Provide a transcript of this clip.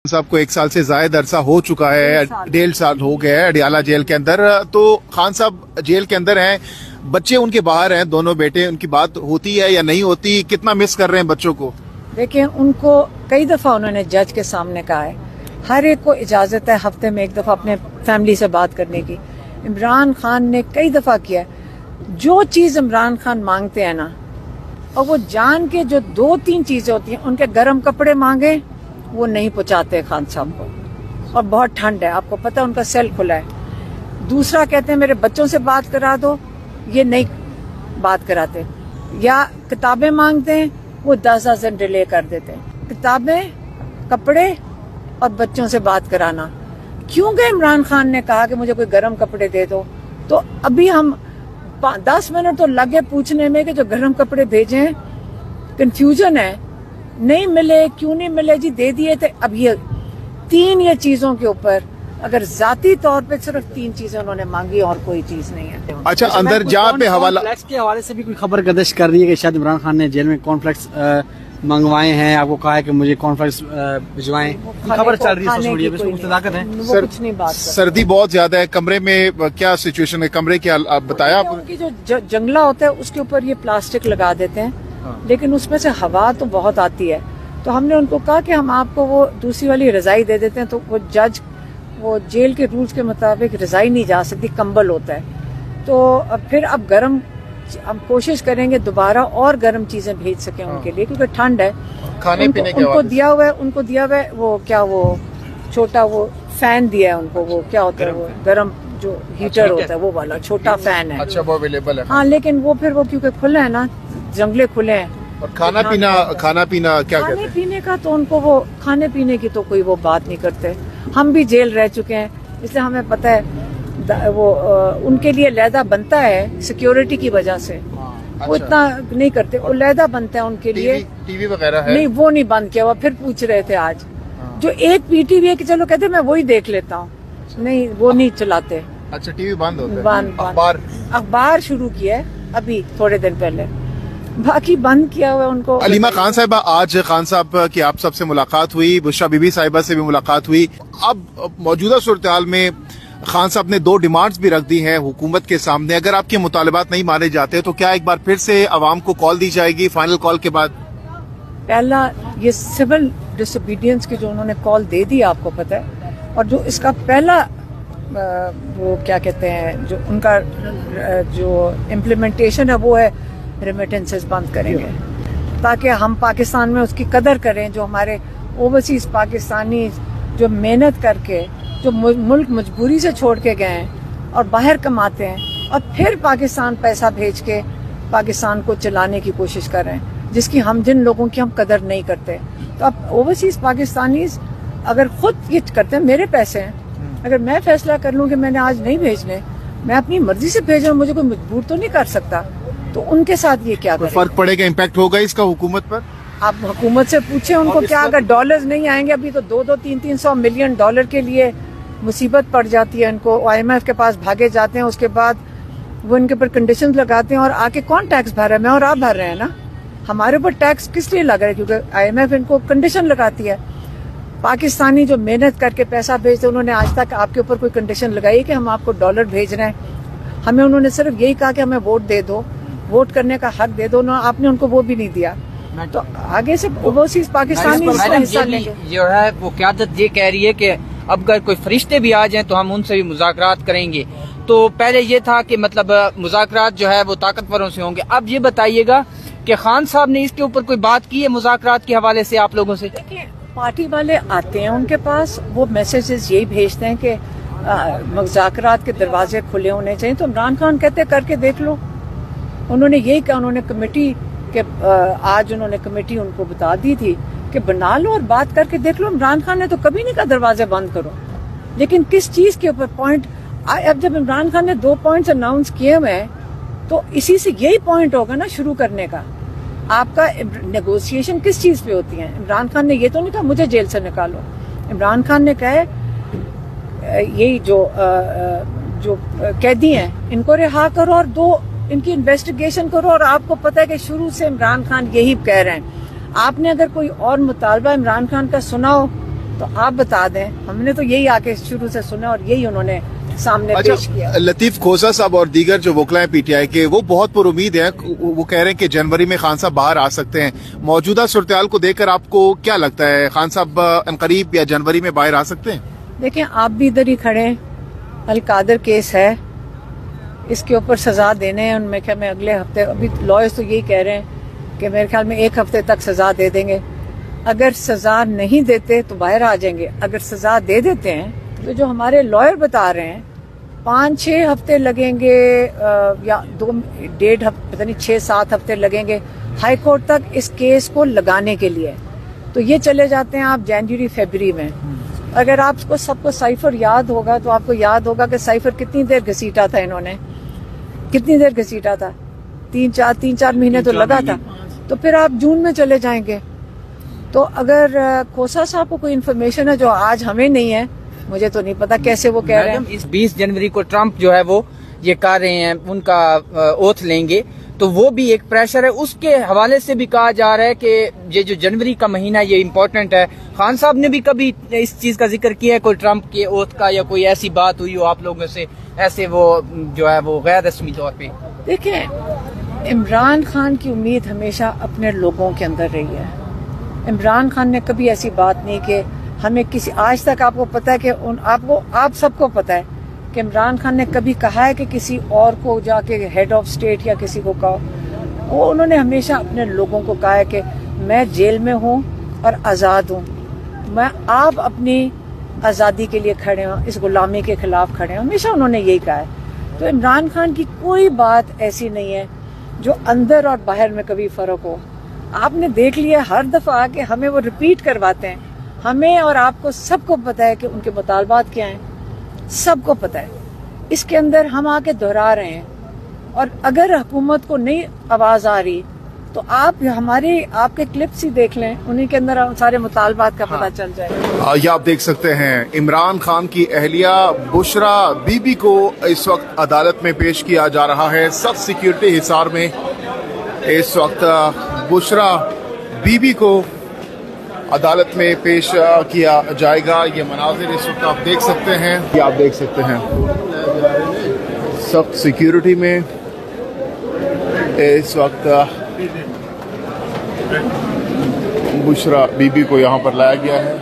साहब को 1 साल से ज्यादा अरसा हो चुका है, 1.5 साल हो गया है अडियाला जेल के अंदर। तो खान साहब जेल के अंदर हैं, बच्चे उनके बाहर हैं, दोनों बेटे। उनकी बात होती है या नहीं होती? कितना मिस कर रहे हैं बच्चों को? देखिए, उनको कई दफा उन्होंने जज के सामने कहा है, हर एक को इजाजत है हफ्ते में 1 दफा अपने फैमिली से बात करने की। इमरान खान ने कई दफा किया, जो चीज इमरान खान मांगते हैं ना, और वो जान के जो 2-3 चीजें होती हैं, उनके गर्म कपड़े मांगे वो नहीं पहुंचाते खान साहब को। और बहुत ठंड है, आपको पता है, उनका सेल खुला है। दूसरा कहते हैं मेरे बच्चों से बात करा दो, ये नहीं बात कराते। या किताबें मांगते हैं, वो 10 दिन डिले कर देते हैं। किताबें, कपड़े और बच्चों से बात कराना। क्योंकि इमरान खान ने कहा कि मुझे कोई गर्म कपड़े दे दो, तो अभी हम 10 मिनट तो लगे पूछने में कि जो गर्म कपड़े भेजे, कंफ्यूजन है, नहीं मिले, क्यों नहीं मिले जी, दे दिए थे। अब ये 3 चीजों के ऊपर अगर जाती तौर पे सिर्फ 3 चीजें उन्होंने मांगी और कोई चीज नहीं है। अच्छा, अंदर जहाँ पे हवाला के हवाले से भी कोई खबर गर्दिश कर रही है कि शायद इमरान खान ने जेल में कॉर्नफ्लेक्स मंगवाए हैं, आपको कहा है कि मुझे कॉर्नफ्लेक्स भिजवाएं, खबर चल रही है सोशल मीडिया पे, मुस्तदाकत है। सर, कुछ नहीं बात, सर्दी बहुत ज्यादा है, कमरे में क्या सिचुएशन है? कमरे की आप बताया आपने? उनकी जो जंगला होता है उसके ऊपर ये प्लास्टिक लगा देते हैं, लेकिन उसमें से हवा तो बहुत आती है। तो हमने उनको कहा कि हम आपको वो दूसरी वाली रजाई दे देते हैं, तो वो जज, वो जेल के रूल्स के मुताबिक रजाई नहीं जा सकती, कंबल होता है। तो फिर अब गर्म, हम कोशिश करेंगे दोबारा और गर्म चीजें भेज सकें उनके लिए, क्योंकि ठंड है। खाने पीने के उनको दिया हुआ है वो क्या, वो छोटा वो फैन दिया है उनको, वो क्या होता है, वो गर्म जो हीटर होता है, वो वाला छोटा फैन है। अच्छा, वो अवेलेबल है? हाँ, लेकिन वो फिर वो क्योंकि खुले है ना, जंगले खुले हैं। और खाना पीना क्या कहते हैं? खाने पीने का तो उनको, वो खाने पीने की तो कोई वो बात नहीं करते। हम भी जेल रह चुके हैं, इसलिए हमें पता है वो उनके लिए लहदा बनता है सिक्योरिटी की वजह से। वो इतना नहीं करते, वो लहदा बनता है उनके लिए। टीवी वगैरह है? नहीं, वो नहीं बंद किया हुआ। फिर पूछ रहे थे आज, जो एक पीटीवी है कि चलो कहते मैं वही देख लेता हूँ, नहीं वो नहीं चलाते। अच्छा, टीवी बंद होता है? बंद। अखबार शुरू किया है अभी थोड़े दिन पहले, बाकी बंद किया हुआ उनको। अलीमा खान साहिबा, आज खान साहब की आप सबसे मुलाकात हुई, बुशरा बीबी साहिबा से भी मुलाकात हुई। अब मौजूदा सूरत हाल में खान साहब ने 2 डिमांड्स भी रख दी हैं हुकूमत के सामने। अगर आपके मुतालबात नहीं माने जाते तो क्या एक बार फिर से अवाम को कॉल दी जाएगी फाइनल कॉल के बाद? पहला, ये सिविल डिसोबीडियंस की जो उन्होंने कॉल दे दी, आपको पता है, और जो इसका पहला वो क्या कहते हैं, जो उनका जो इम्प्लीमेंटेशन है वो है रेमिटेंसेस बंद करेंगे, ताकि हम पाकिस्तान में उसकी कदर करें। जो हमारे ओवरसीज पाकिस्तानी जो मेहनत करके, जो मुल्क मजबूरी से छोड़ के गए हैं और बाहर कमाते हैं, और फिर पाकिस्तान पैसा भेज के पाकिस्तान को चलाने की कोशिश कर रहे हैं, जिसकी हम, जिन लोगों की हम कदर नहीं करते। तो अब ओवरसीज पाकिस्तानी अगर खुद ये करते हैं, मेरे पैसे हैं, अगर मैं फैसला कर लूँ कि मैंने आज नहीं भेजने, मैं अपनी मर्जी से भेज रहा हूँ, मुझे कोई मजबूर तो नहीं कर सकता, तो उनके साथ ये क्या करें? फर्क पड़ेगा, इम्पैक्ट होगा इसका हुकूमत पर? आप हुकूमत से पूछे उनको, क्या अगर डॉलर्स नहीं आएंगे, अभी तो 200-300 मिलियन डॉलर के लिए मुसीबत पड़ जाती है इनको। IMF के पास भागे जाते हैं, उसके बाद वो इनके ऊपर कंडीशंस लगाते हैं, और आके कौन टैक्स भर रहा है? मैं और आप भर रहे हैं ना। हमारे ऊपर टैक्स किस लिए लग रहा है? क्योंकि IMF इनको कंडीशन लगाती है। पाकिस्तानी जो मेहनत करके पैसा भेजते, उन्होंने आज तक आपके ऊपर कोई कंडीशन लगाई कि हम आपको डॉलर भेज रहे हैं? हमें उन्होंने सिर्फ यही कहा कि हमें वोट दे दो, वोट करने का हक दे दो ना, आपने उनको वो भी नहीं दिया। तो आगे से ओवरसीज पाकिस्तानी हिस्सा लेंगे। जो है वो क़यादत ये कह रही है कि अब अगर कोई फरिश्ते भी आ जाएं तो हम उनसे भी मुज़ाकरात करेंगे। तो पहले ये था कि मतलब मुज़ाकरात जो है वो ताकतवरों से होंगे। अब ये बताइएगा कि खान साहब ने इसके ऊपर कोई बात की है मुज़ाकरात के हवाले से आप लोगों से? देखिए, पार्टी वाले आते हैं उनके पास, वो मैसेजेस यही भेजते हैं कि मुज़ाकरात के दरवाजे खुले होने चाहिए। तो इमरान खान कहते करके देख लो। उन्होंने यही कहा, उन्होंने कमेटी के आज उन्होंने कमेटी उनको बता दी थी कि बना लो और बात करके देख लो। इमरान खान ने तो कभी नहीं कहा दरवाजे बंद करो, लेकिन किस चीज के ऊपर पॉइंट? अब जब इमरान खान ने 2 पॉइंट्स अनाउंस किए हुए हैं, तो इसी से यही पॉइंट होगा ना शुरू करने का। आपका नेगोशिएशन किस चीज पे होती है? इमरान खान ने ये तो नहीं कहा मुझे जेल से निकालो। इमरान खान ने कहा यही जो कैदी हैं इनको रिहा करो और 2 इनकी इन्वेस्टिगेशन करो। और आपको पता है कि शुरू से इमरान खान यही कह रहे हैं। आपने अगर कोई और मुतालबा इमरान खान का सुना हो तो आप बता दें, हमने तो यही आके शुरू से सुना और यही उन्होंने सामने पेश किया। लतीफ खोसा साहब और दीगर जो वकला हैं पीटीआई के, वो बहुत पुरुमीद हैं। वो कह रहे हैं कि जनवरी में खान साहब बाहर आ सकते हैं। मौजूदा सूरत-ए-हाल को देखकर आपको क्या लगता है, खान साहब अनकरीब या जनवरी में बाहर आ सकते हैं? देखें, आप भी इधर ही खड़े हैं, अलकादर केस है, इसके ऊपर सजा देने हैं। उनमें क्या, मैं अगले हफ्ते, अभी लॉयर्स तो यही कह रहे हैं कि मेरे ख्याल में 1 हफ्ते तक सजा दे देंगे। अगर सजा नहीं देते तो बाहर आ जाएंगे, अगर सजा दे देते हैं तो जो हमारे लॉयर बता रहे हैं 5-6 हफ्ते लगेंगे या 2-1.5 हफ्ते, पता नहीं 6-7 हफ्ते लगेंगे हाई कोर्ट तक इस केस को लगाने के लिए। तो ये चले जाते हैं आप जनवरी फरवरी में। अगर आपको सबको साइफर याद होगा तो आपको याद होगा कि साइफर कितनी देर घसीटा था इन्होंने, कितनी देर घसीटा था, 3-4 महीने तो लगा था। तो फिर आप जून में चले जाएंगे। तो अगर खोसा साहब को कोई इन्फॉर्मेशन है जो आज हमें नहीं है, मुझे तो नहीं पता कैसे वो कह रहे हैं। इस 20 जनवरी को ट्रंप जो है वो ये कर रहे हैं, उनका ओथ लेंगे, तो वो भी एक प्रेशर है। उसके हवाले से भी कहा जा रहा है कि ये जो जनवरी का महीना ये इम्पोर्टेंट है। खान साहब ने भी कभी इस चीज का जिक्र किया है, कोई ट्रंप के ओथ का, या कोई ऐसी बात हुई हो आप लोगों से, ऐसे वो जो है वो गैर रस्मी तौर पे? देखें, इमरान खान की उम्मीद हमेशा अपने लोगों के अंदर रही है। इमरान खान ने कभी ऐसी बात नहीं कि हमें किसी, आज तक आपको पता है कि आप सबको पता है कि इमरान खान ने कभी कहा है कि किसी और को जाके हेड ऑफ स्टेट या किसी को कहो। वो उन्होंने हमेशा अपने लोगों को कहा है कि मैं जेल में हूँ और आज़ाद हूँ, आप अपनी आज़ादी के लिए खड़े हो, इस गुलामी के खिलाफ खड़े हो, हमेशा उन्होंने यही कहा है। तो इमरान खान की कोई बात ऐसी नहीं है जो अंदर और बाहर में कभी फर्क हो। आपने देख लिया, हर दफा आके हमें वो रिपीट करवाते हैं। हमें और आपको सबको पता है कि उनके मुतालबात क्या हैं, सबको पता है। इसके अंदर हम आके दोहरा रहे हैं, और अगर हुकूमत को नहीं आवाज आ रही तो आप आपके क्लिप्स ही देख लें, उन्हीं के अंदर सारे मुतालबात का पता चल जाए। ये आप देख सकते हैं, इमरान खान की अहलिया बुशरा बीबी को इस वक्त अदालत में पेश किया जा रहा है। सख्त सिक्योरिटी हिसार में इस वक्त बुशरा बीबी को अदालत में पेश किया जाएगा। ये मनाजिर इस वक्त आप देख सकते हैं, ये आप देख सकते हैं सख्त सिक्योरिटी में इस वक्त बुशरा बीबी को यहाँ पर लाया गया है।